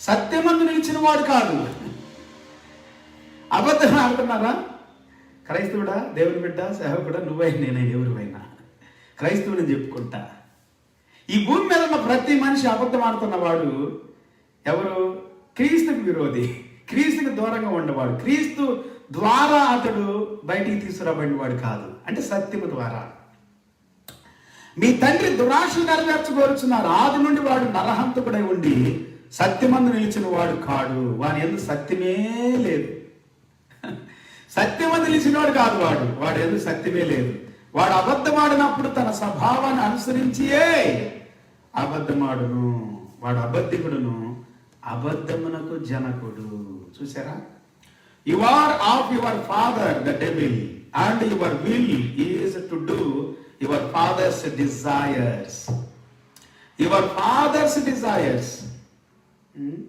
సత్యమందు నిలిచిన వాడు కాదు. అబద్ధం ఆడుతున్నారా? క్రైస్తవుడా, దేవుని బిడ్డ, సేవకుడా, నువ్వైనా నేనైనా ఎవరివైనా క్రైస్తవుని చెప్పుకుంటా. ఈ భూమి మీద ఉన్న ప్రతి మనిషి అబద్ధం ఆడుతున్నవాడు ఎవరు? క్రీస్తుకి విరోధి, క్రీస్తుకి దూరంగా ఉండేవాడు. క్రీస్తు ద్వారా అతడు బయటికి తీసుకురాబడినవాడు కాదు. అంటే సత్యము ద్వారా. మీ తండ్రి దురాశలు నెరవేర్చుకోరుచున్నారు. ఆది నుండి వాడు నరహంతకుడై ఉండి సత్యమందు నిలిచిన వాడు కాడు. వాని యందు సత్యమే లేదు. సత్యమందు నిలిచినవాడు కాదు వాడు. వాడు యందు సత్యమే లేదు. వాడు అబద్ధమాడినప్పుడు తన స్వభావాన్ని అనుసరించియే అబద్ధమాడును. వాడు అబద్ధికుడును, అబద్ధమునకు జనకుడు. చూసారా? You are of your father the devil and your will is to do your father's desires. Your father's desires.